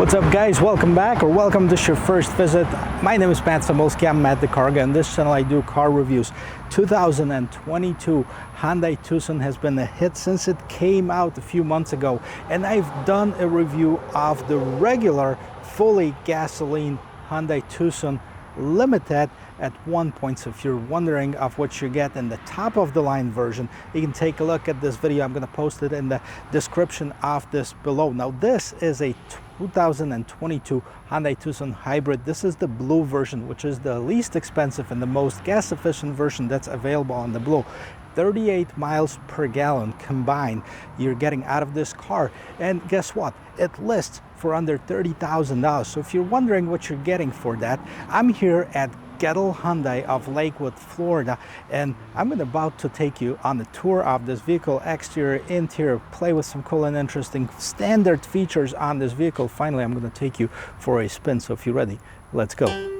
What's up, guys? Welcome back, or welcome to your first visit. My name is Matt Samolsky. I'm Matt the Carguy. On this channel I do car reviews. 2022 Hyundai Tucson has been a hit since it came out a few months ago, and I've done a review of the regular fully gasoline Hyundai Tucson Limited at one point. So if you're wondering of what you get in the top of the line version, you can take a look at this video. I'm going to post it in the description of this below. Now this is a 2022 Hyundai Tucson Hybrid. This is the blue version, which is the least expensive and the most gas efficient version that's available on the blue. 38 miles per gallon combined you're getting out of this car, and guess what, it lists for under $30,000. So if you're wondering what you're getting for that, I'm here at Gettle Hyundai of Lakewood, Florida, and I'm about to take you on a tour of this vehicle, exterior, interior, play with some cool and interesting standard features on this vehicle. Finally, I'm going to take you for a spin. So if you're ready, let's go.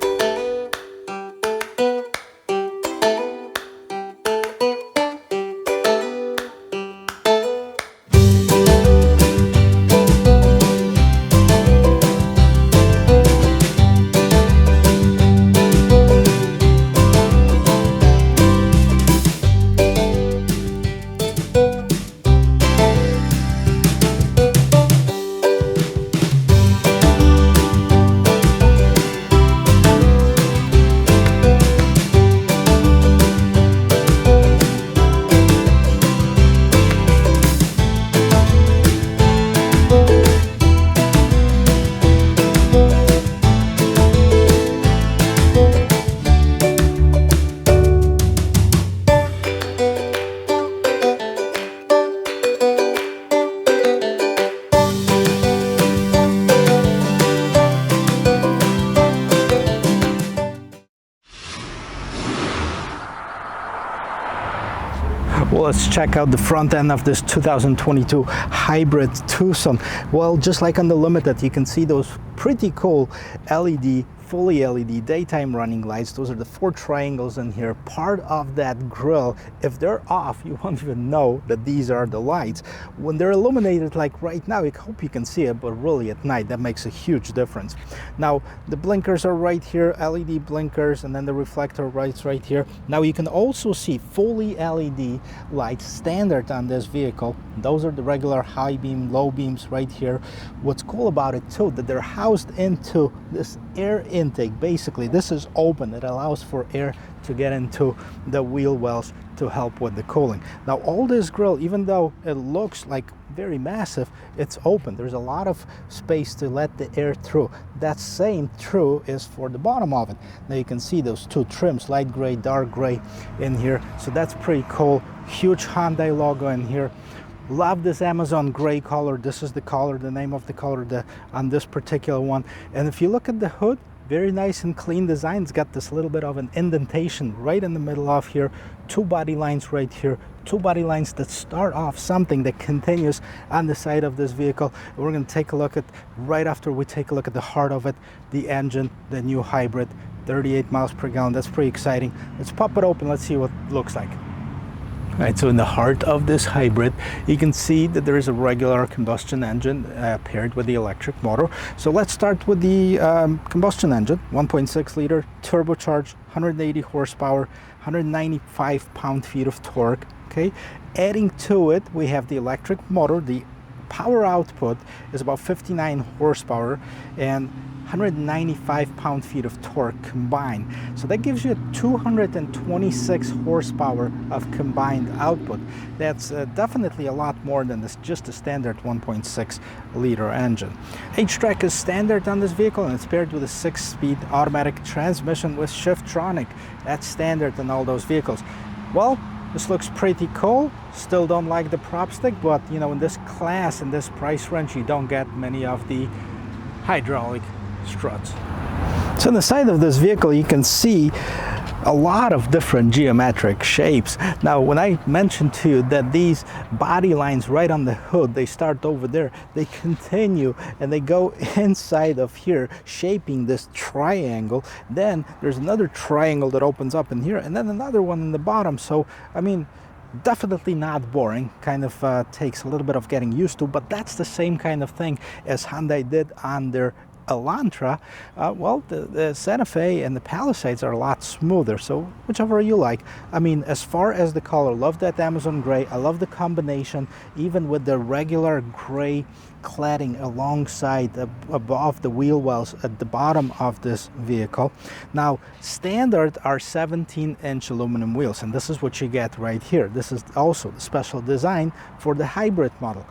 Well, let's check out the front end of this 2022 Hybrid Tucson. Well, just like on the Limited, you can see those pretty cool fully LED daytime running lights. Those are the 4 triangles in here. Part of that grille, if they're off, you won't even know that these are the lights. When they're illuminated like right now, I hope you can see it, but really at night that makes a huge difference. Now the blinkers are right here, LED blinkers, and then the reflector lights right here. Now you can also see fully LED lights standard on this vehicle. Those are the regular high beam, low beams right here. What's cool about it too, that they're housed into this air intake. Basically this is open. It allows for air to get into the wheel wells to help with the cooling. Now all this grille, even though it looks like very massive, it's open. There's a lot of space to let the air through. That same true is for the bottom of it. Now you can see those 2 trims, light gray, dark gray in here, so that's pretty cool. Huge Hyundai logo in here. Love this Amazon gray color. This is the color, the name of the color on this particular one. And if you look at the hood, very nice and clean design. It's got this little bit of an indentation right in the middle of here. 2 body lines right here. 2 body lines that start off something that continues on the side of this vehicle. We're going to take a look at, right after we take a look at the heart of it, the engine, the new hybrid, 38 miles per gallon. That's pretty exciting. Let's pop it open. Let's see what it looks like. All right, so in the heart of this hybrid, you can see that there is a regular combustion engine paired with the electric motor. So let's start with the combustion engine, 1.6 liter, turbocharged, 180 horsepower, 195 pound-feet of torque. Okay, adding to it, we have the electric motor. The power output is about 59 horsepower and 195 pound-feet of torque combined. So that gives you 226 horsepower of combined output. That's definitely a lot more than just a standard 1.6 liter engine. H-Track is standard on this vehicle, and it's paired with a 6-speed automatic transmission with Shiftronic. That's standard in all those vehicles. Well, this looks pretty cool. Still don't like the prop stick, but you know, in this class, in this price range, you don't get many of the hydraulic struts. So on the side of this vehicle, you can see a lot of different geometric shapes. Now, when I mentioned to you that these body lines right on the hood, they start over there, they continue and they go inside of here, shaping this triangle. Then there's another triangle that opens up in here, and then another one in the bottom. So, I mean, Definitely not boring, kind of takes a little bit of getting used to, but that's the same kind of thing as Hyundai did on their Elantra. Well, the Santa Fe and the Palisades are a lot smoother, so whichever you like. I mean, as far as the color, love that Amazon gray. I love the combination, even with the regular gray cladding alongside above the wheel wells at the bottom of this vehicle. Now, standard are 17-inch aluminum wheels, and this is what you get right here. This is also the special design for the hybrid model.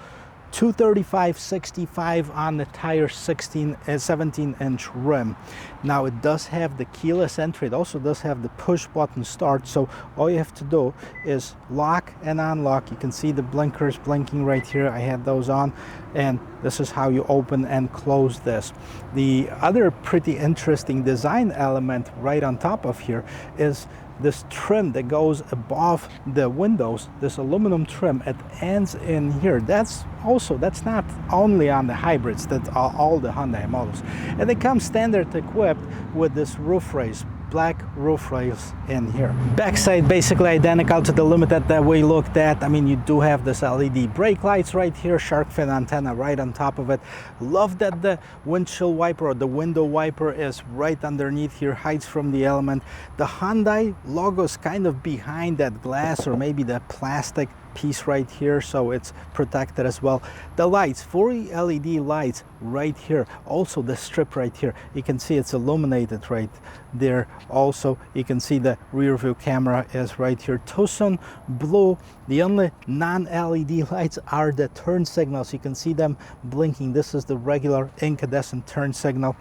235/65 on the tire, 17-inch rim. Now it does have the keyless entry. It also does have the push button start, so all you have to do is lock and unlock. You can see the blinkers blinking right here. I had those on, and this is how you open and close this. The other pretty interesting design element right on top of here is this trim that goes above the windows, this aluminum trim. It ends in here. That's not only on the hybrids, that's all the Hyundai models. And they come standard equipped with this roof raise, black roof rails in here. Backside basically identical to the Limited that we looked at. I mean, you do have this LED brake lights right here, shark fin antenna right on top of it. Love that the windshield wiper or the window wiper is right underneath here, hides from the element. The Hyundai logo is kind of behind that glass or maybe the plastic piece right here, so it's protected as well. The lights, 4 LED lights right here. Also the strip right here, you can see it's illuminated right there. Also you can see the rear view camera is right here. Tucson blue. The only non-LED lights are the turn signals. You can see them blinking. This is the regular incandescent turn signal.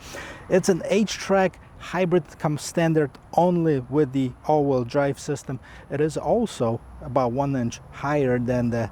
It's an H-track hybrid, comes standard only with the all-wheel drive system. It is also about 1 inch higher than the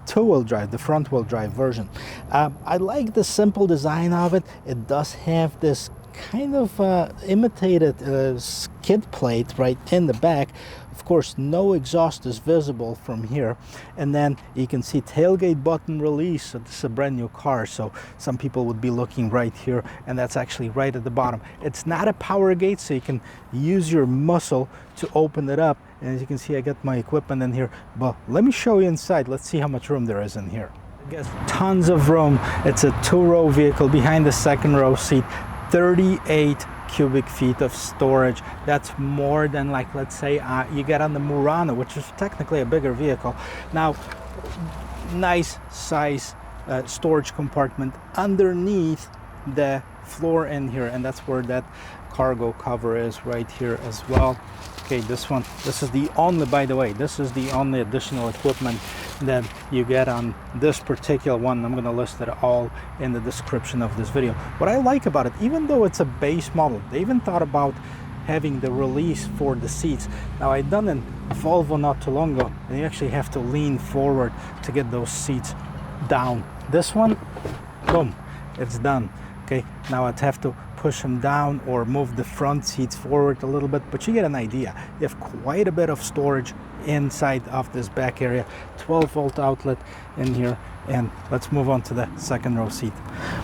two-wheel drive, the front-wheel drive version. I like the simple design of it. It does have this kind of imitated skid plate right in the back. Of course, no exhaust is visible from here. And then you can see tailgate button release. So this is a brand new car, so some people would be looking right here, and that's actually right at the bottom. It's not a power gate, so you can use your muscle to open it up. And as you can see, I got my equipment in here, but let me show you inside. Let's see how much room there is in here. I guess tons of room. It's a two-row vehicle. Behind the second row seat, 38 cubic feet of storage. That's more than, like, let's say you get on the Murano, which is technically a bigger vehicle. Now, nice size storage compartment underneath the floor in here, and that's where that cargo cover is right here as well. Okay, this is the only, by the way, this is the only additional equipment that you get on this particular one. I'm going to list it all in the description of this video. What I like about it, even though it's a base model, they even thought about having the release for the seats. Now, I done a Volvo not too long ago, and you actually have to lean forward to get those seats down. This one, boom, it's done. Okay, now I'd have to push them down or move the front seats forward a little bit, but you get an idea. You have quite a bit of storage inside of this back area. 12-volt outlet in here, and let's move on to the second row seat.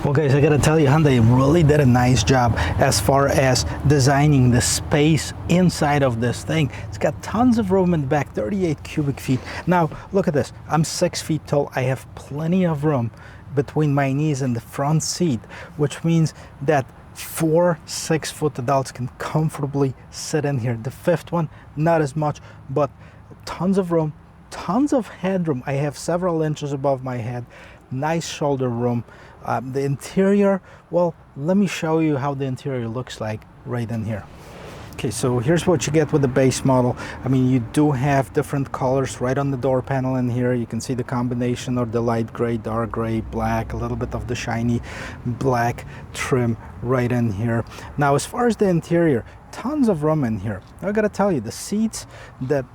Well, guys, I gotta tell you, Hyundai really did a nice job as far as designing the space inside of this thing. It's got tons of room in the back, 38 cubic feet. Now, look at this. I'm 6 feet tall. I have plenty of room between my knees and the front seat, which means that 4 6-foot adults can comfortably sit in here. The fifth one, not as much, but tons of room, tons of headroom. I have several inches above my head, nice shoulder room. The interior, well, let me show you how the interior looks like right in here. Okay, so here's what you get with the base model. I mean, you do have different colors right on the door panel in here. You can see the combination of the light gray, dark gray, black, a little bit of the shiny black trim right in here. Now, as far as the interior, tons of room in here. I gotta tell you, the seats, the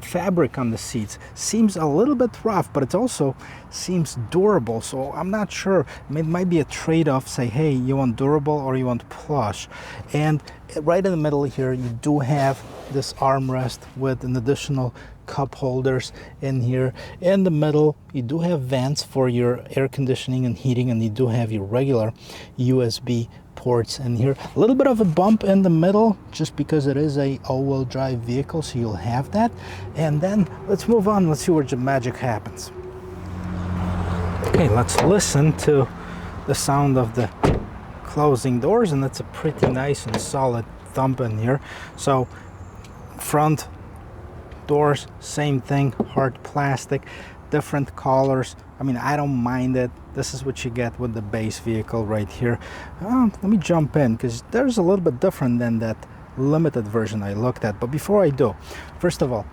fabric on the seats seems a little bit rough, but it also seems durable. So I'm not sure. It might be a trade-off. Say, hey, you want durable or you want plush? And right in the middle here, you do have this armrest with an additional cup holders in here. In the middle, you do have vents for your air conditioning and heating, and you do have your regular USB ports in here. A little bit of a bump in the middle just because it is a all-wheel drive vehicle, so you'll have that. And then let's move on. Let's see where the magic happens. Okay, let's listen to the sound of the closing doors, and that's a pretty nice and solid thump in here. So front doors, same thing, hard plastic, different colors. I mean, I don't mind it. This is what you get with the base vehicle right here. Let me jump in because there's a little bit different than that limited version I looked at. But before I do, first of all,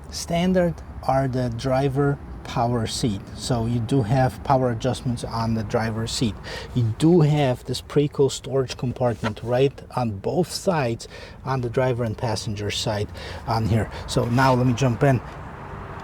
standard are the driver power seat. So you do have power adjustments on the driver's seat. You do have this pretty cool storage compartment right on both sides, on the driver and passenger side on here. So now let me jump in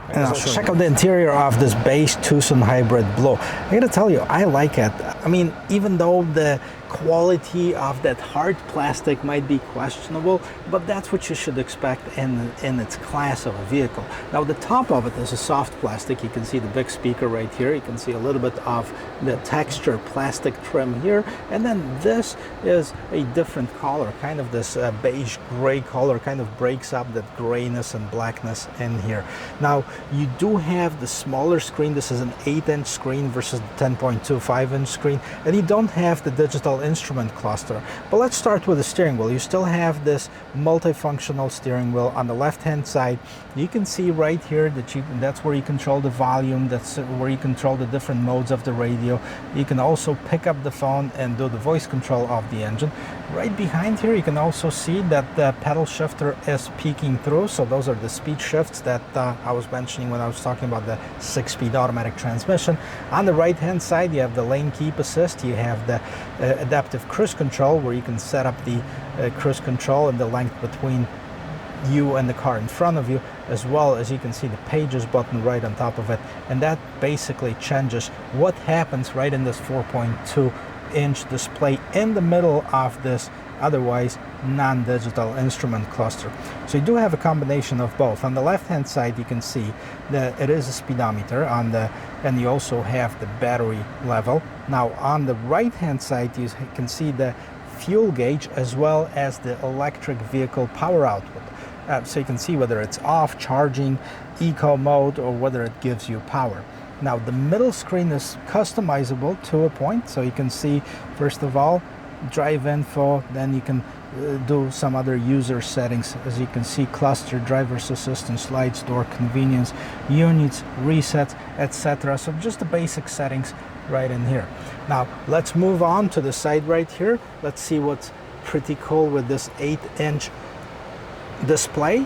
and I'll check out the interior of this base Tucson Hybrid Blue. I gotta tell you, I like it. I mean, even though the quality of that hard plastic might be questionable, but that's what you should expect in its class of a vehicle. Now the top of it is a soft plastic. You can see the big speaker right here. You can see a little bit of the texture plastic trim here, and then this is a different color, kind of this beige gray color, kind of breaks up that grayness and blackness in here. Now you do have the smaller screen. This is an 8-inch screen versus the 10.25-inch screen, and you don't have the digital instrument cluster. But let's start with the steering wheel. You still have this multifunctional steering wheel. On the left hand side, you can see right here that that's where you control the volume, that's where you control the different modes of the radio. You can also pick up the phone and do the voice control of the engine. Right behind here, you can also see that the pedal shifter is peeking through. So those are the speed shifts that I was mentioning when I was talking about the 6-speed automatic transmission. On the right hand side, you have the lane keep assist. You have the adaptive cruise control, where you can set up the cruise control and the length between you and the car in front of you, as well as you can see the pages button right on top of it, and that basically changes what happens right in this 4.2-inch display in the middle of this otherwise non-digital instrument cluster. So you do have a combination of both. On the left hand side, you can see that it is a speedometer and you also have the battery level. Now on the right hand side, you can see the fuel gauge as well as the electric vehicle power output. So you can see whether it's off, charging, eco mode, or whether it gives you power. Now the middle screen is customizable to a point, so you can see first of all drive info, then you can do some other user settings. As you can see, cluster, driver's assistant, slides, door convenience, units, resets, etc. So just the basic settings right in here. Now let's move on to the side right here. Let's see what's pretty cool with this 8-inch display.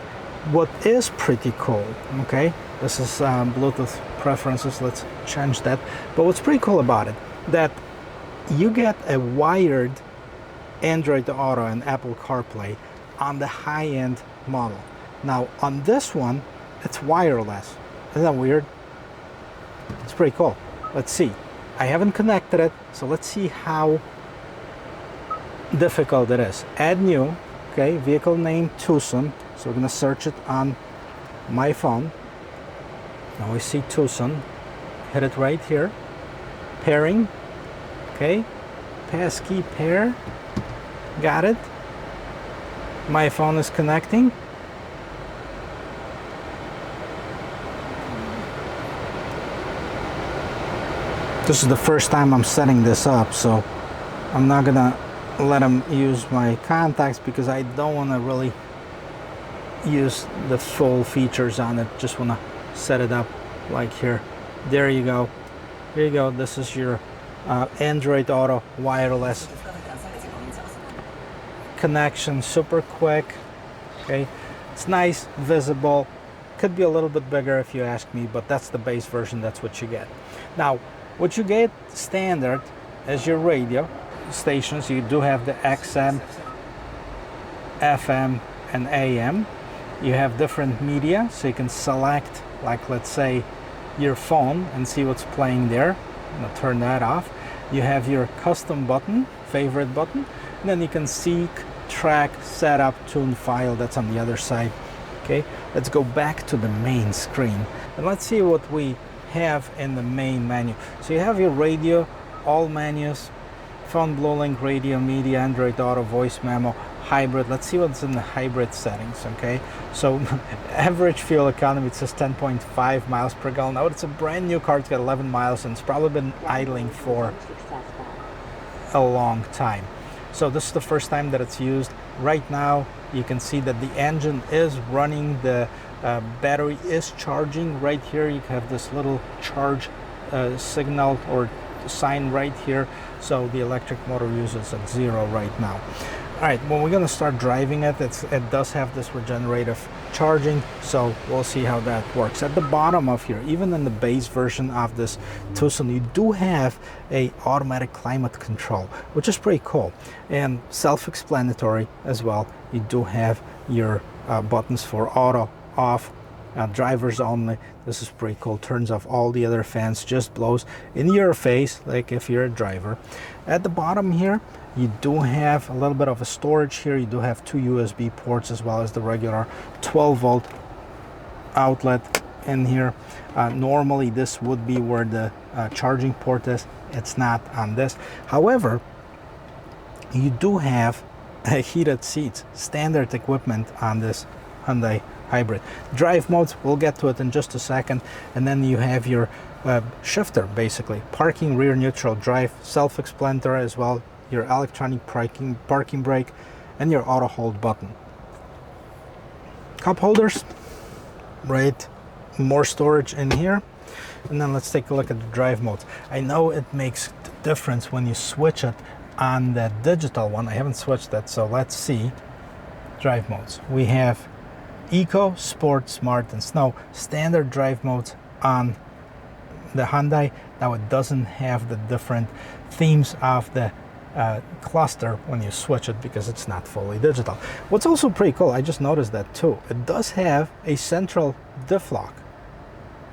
What is pretty cool, okay, this is Bluetooth preferences. Let's change that. But what's pretty cool about it, that you get a wired Android Auto and Apple CarPlay on the high-end model. Now on this one, it's wireless. Isn't that weird? It's pretty cool. Let's see. I haven't connected it, so let's see how difficult it is. Add new, okay, vehicle name Tucson. So we're gonna search it on my phone. Now we see Tucson. Hit it right here. Pairing. Okay, passkey pair, got it. My phone is connecting. This is the first time I'm setting this up, so I'm not gonna let him use my contacts because I don't want to really use the full features on it. Just want to set it up like here. There you go. Here you go. This is your Android Auto wireless connection, super quick. Okay, it's nice, visible. Could be a little bit bigger if you ask me, but that's the base version. That's what you get. Now what you get standard is your radio stations. You do have the XM, FM, and AM. You have different media, so you can select, like let's say, your phone and see what's playing there. I'm gonna turn that off. You have your custom button, favorite button, and then you can seek, track, setup, tune, file. That's on the other side. Okay, let's go back to the main screen and let's see what we have in the main menu. So you have your radio, all menus, phone, Blue Link, radio, media, Android Auto, voice memo, hybrid. Let's see what's in the hybrid settings, okay? So average fuel economy, it says 10.5 miles per gallon. Now it's a brand new car, it's got 11 miles and it's probably been idling for a long time. So this is the first time that it's used. Right now you can see that the engine is running, the battery is charging. Right here you have this little charge signal or sign right here, so the electric motor uses at 0 right now. All right, when we're going to start driving it, it does have this regenerative charging, so we'll see how that works. At the bottom of here, even in the base version of this Tucson, you do have a automatic climate control, which is pretty cool and self-explanatory as well. You do have your buttons for auto, off, drivers only. This is pretty cool. Turns off all the other fans, just blows in your face like if you're a driver. At the bottom here, you do have a little bit of a storage here. You do have 2 USB ports as well as the regular 12-volt outlet in here. Normally this would be where the charging port is. It's not on this. However, you do have heated seats, standard equipment on this Hyundai Hybrid. Drive modes, we'll get to it in just a second. And then you have your shifter, basically. Parking, rear neutral, drive, self-explanatory as well. Your electronic parking brake, and your auto hold button. Cup holders, right? More storage in here. And then let's take a look at the drive modes. I know it makes a difference when you switch it on the digital one. I haven't switched that, so let's see. Drive modes. We have Eco, Sport, Smart, and Snow. Standard drive modes on the Hyundai. Now it doesn't have the different themes of the cluster when you switch it because it's not fully digital. What's also pretty cool, I just noticed that too, it does have a central diff lock.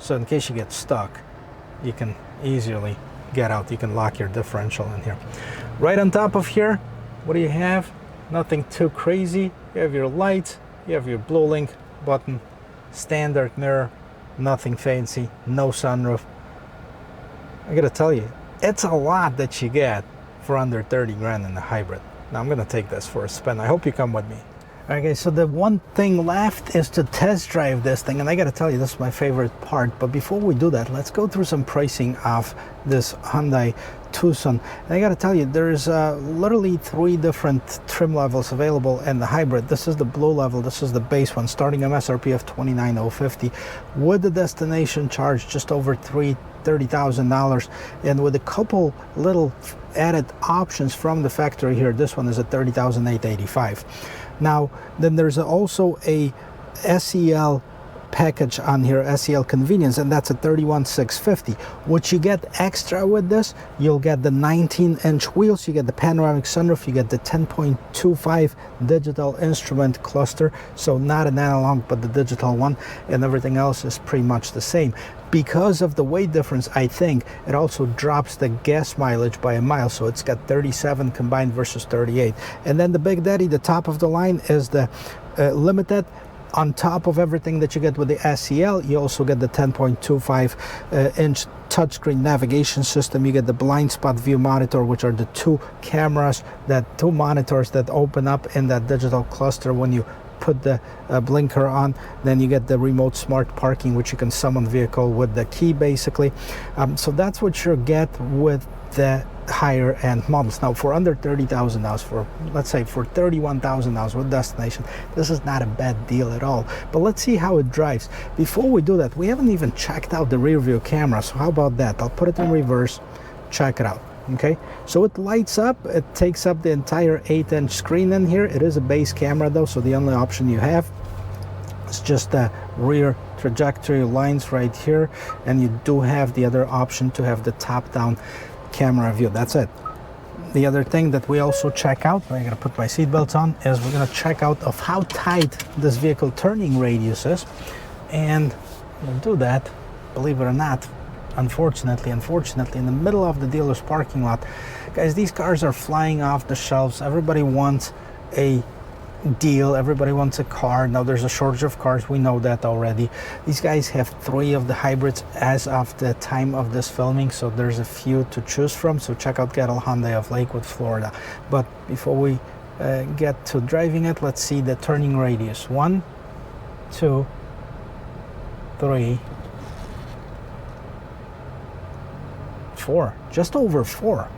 So in case you get stuck, you can easily get out. You can lock your differential in here. Right on top of here, what do you have? Nothing too crazy. You have your lights, you have your Blue Link button, standard mirror, nothing fancy, no sunroof. I gotta tell you, it's a lot that you get for under 30 grand in the hybrid. Now I'm gonna take this for a spin. I hope you come with me. Okay, so the one thing left is to test drive this thing, and I gotta tell you, this is my favorite part. But before we do that, let's go through some pricing of this Hyundai Tucson. And I gotta tell you, there's literally 3 different trim levels available in the hybrid. This is the blue level, this is the base one, starting MSRP of $29,050 with the destination charge just over $30,000, and with a couple little added options from the factory here. This one is at $30,885. Now then there's also a SEL package on here, SEL convenience, and that's at $31,650. What you get extra with this, you'll get the 19-inch wheels, you get the panoramic sunroof, you get the 10.25 digital instrument cluster, so not an analog but the digital one, and everything else is pretty much the same. Because of the weight difference, I think it also drops the gas mileage by a mile, so it's got 37 combined versus 38. And then the big daddy, the top of the line, is the limited. On top of everything that you get with the SEL, you also get the 10.25 inch touchscreen navigation system. You get the blind spot view monitor, which are the 2 cameras, that 2 monitors that open up in that digital cluster when you put the blinker on. Then you get the remote smart parking, which you can summon vehicle with the key, basically. So that's what you get with the higher end models. Now for under $30,000, for let's say for $31,000 with destination, this is not a bad deal at all. But let's see how it drives. Before we do that, we haven't even checked out the rear view camera, so how about that? I'll put it in reverse, check it out. Okay, so it lights up, it takes up the entire 8-inch screen in here. It is a base camera though, so the only option you have is just the rear trajectory lines right here, and you do have the other option to have the top-down camera view. That's it. The other thing that we also check out, I'm gonna put my seatbelts on, is we're gonna check out of how tight this vehicle turning radius is, and we'll do that, believe it or not, unfortunately, in the middle of the dealer's parking lot. Guys, these cars are flying off the shelves. Everybody wants a deal. Everybody wants a car. Now there's a shortage of cars. We know that already. These guys have 3 of the hybrids as of the time of this filming, so there's a few to choose from. So check out Gettle Hyundai of Lakewood, Florida. But before we get to driving it, let's see the turning radius. 1, 2, 3, 4. Just over 4.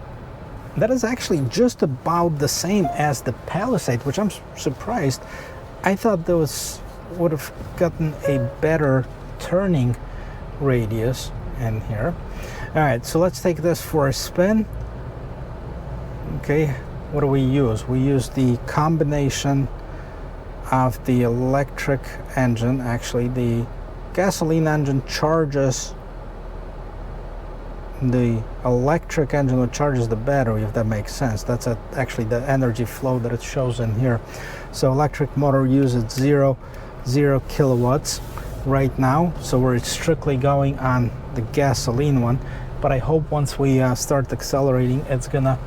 That is actually just about the same as the Palisade, which I'm surprised. I thought those would have gotten a better turning radius in here. All right, so let's take this for a spin. Okay, what do we use? We use the combination of the electric engine. Actually, the gasoline engine charges the electric engine, which charges the battery, if that makes sense. That's actually the energy flow that it shows in here. So electric motor uses 0 kilowatts right now, so we're strictly going on the gasoline one, but I hope once we start accelerating, it's gonna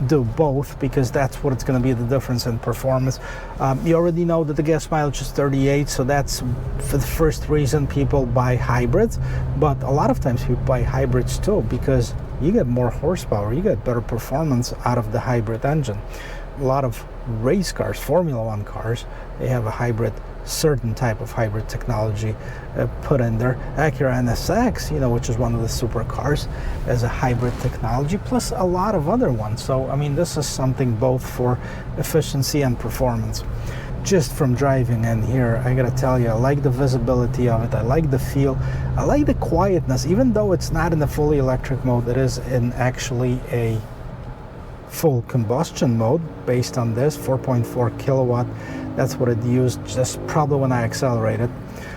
do both, because that's what it's going to be the difference in performance. You already know that the gas mileage is 38, so that's for the first reason people buy hybrids. But a lot of times people buy hybrids too, because you get more horsepower, you get better performance out of the hybrid engine. A lot of race cars, Formula One cars, they have a hybrid, certain type of hybrid technology put in there. Acura NSX, you know, which is one of the supercars, as a hybrid technology, plus a lot of other ones. So I mean, this is something both for efficiency and performance. Just from driving in here, I gotta tell you, I like the visibility of it, I like the feel, I like the quietness. Even though it's not in the fully electric mode, it is in actually a full combustion mode based on this 4.4 kilowatt. That's what it used just probably when I accelerated.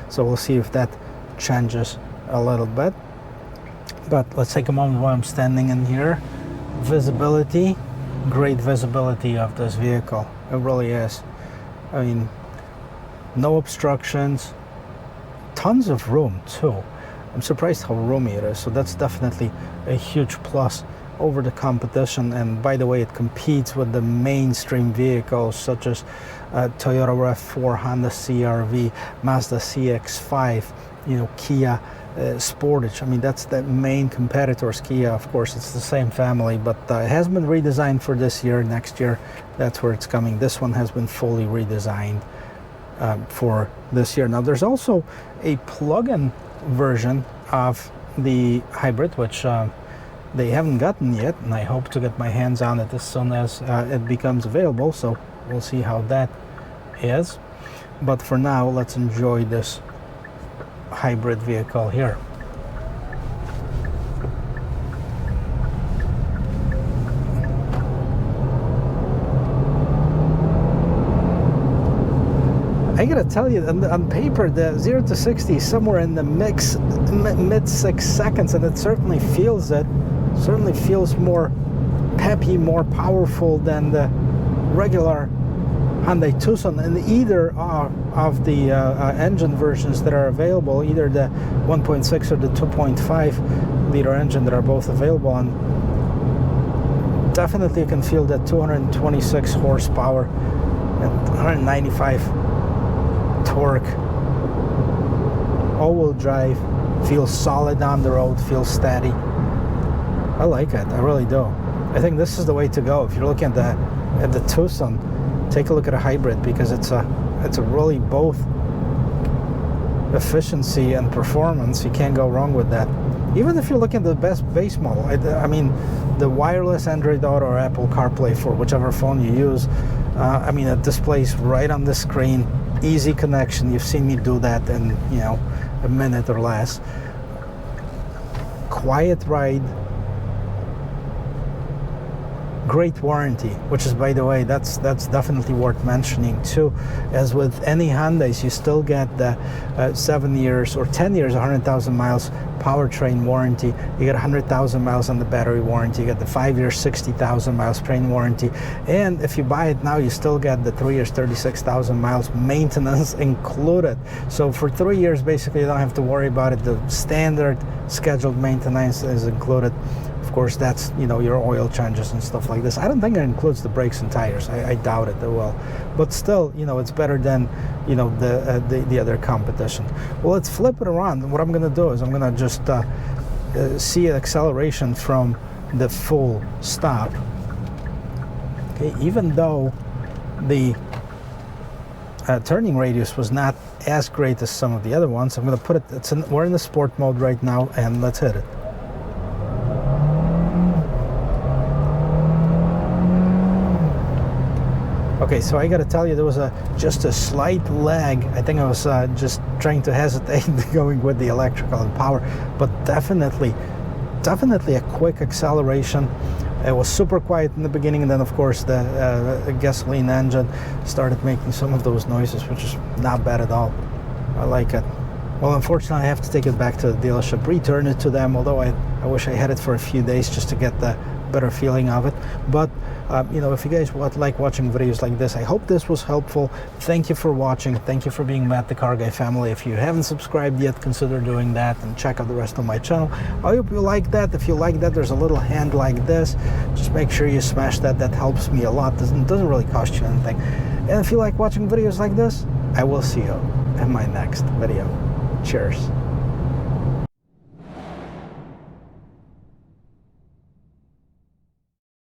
So we'll see if that changes a little bit. But let's take a moment while I'm standing in here. Visibility, great visibility of this vehicle. It really is. I mean, no obstructions, tons of room too. I'm surprised how roomy it is. So that's definitely a huge plus over the competition. And by the way, it competes with the mainstream vehicles such as Toyota RAV4, Honda CR-V, Mazda CX-5, you know, Kia Sportage. I mean, that's the main competitors. Kia, of course, it's the same family, but it has been redesigned for this year. Next year, that's where it's coming. This one has been fully redesigned for this year. Now, there's also a plug-in version of the hybrid, which they haven't gotten yet, and I hope to get my hands on it as soon as it becomes available. So we'll see how that is. But for now, let's enjoy this hybrid vehicle here. I gotta tell you, on paper, the 0 to 60 is somewhere in the mid 6 seconds, and it certainly feels it. Certainly feels more peppy, more powerful than the regular Hyundai Tucson, and either of the engine versions that are available, either the 1.6 or the 2.5 liter engine that are both available. And definitely you can feel that 226 horsepower and 195 torque. All-wheel drive, feels solid on the road, feels steady. I like it, I really do. I think this is the way to go. If you're looking at the Tucson, take a look at a hybrid, because it's a really both efficiency and performance. You can't go wrong with that. Even if you're looking at the best base model, I mean, the wireless Android Auto or Apple CarPlay for whichever phone you use, I mean, it displays right on the screen, easy connection. You've seen me do that in, you know, a minute or less. Quiet ride. Great warranty, which is, by the way, that's definitely worth mentioning too. As with any Hyundais, you still get the 7 years or 10 years, 100,000 miles powertrain warranty. You get 100,000 miles on the battery warranty. You get the 5 years, 60,000 miles train warranty. And if you buy it now, you still get the 3 years, 36,000 miles maintenance included. So for 3 years, basically, you don't have to worry about it. The standard scheduled maintenance is included Of course, that's, you know, your oil changes and stuff like this. I don't think it includes the brakes and tires. I doubt it. It will, but still, you know, it's better than, you know, the other competition. Well, let's flip it around. And what I'm going to do is I'm going to just see acceleration from the full stop. Okay, even though the turning radius was not as great as some of the other ones, I'm going to put it. We're in the sport mode right now, and let's hit it. Okay, so I got to tell you, there was just a slight lag. I think I was just trying to hesitate going with the electrical and power, but definitely a quick acceleration. It was super quiet in the beginning, and then of course the gasoline engine started making some of those noises, which is not bad at all. I like it. Well, unfortunately, I have to take it back to the dealership, return it to them, although I wish I had it for a few days just to get the better feeling of it. But you know, if you guys like watching videos like this, I hope this was helpful. Thank you for watching. Thank you for being with the Carguy family. If you haven't subscribed yet, consider doing that and check out the rest of my channel. I hope you like that. If you like that, there's a little hand like this. Just make sure you smash that. That helps me a lot. Doesn't really cost you anything. And if you like watching videos like this, I will see you in my next video. Cheers.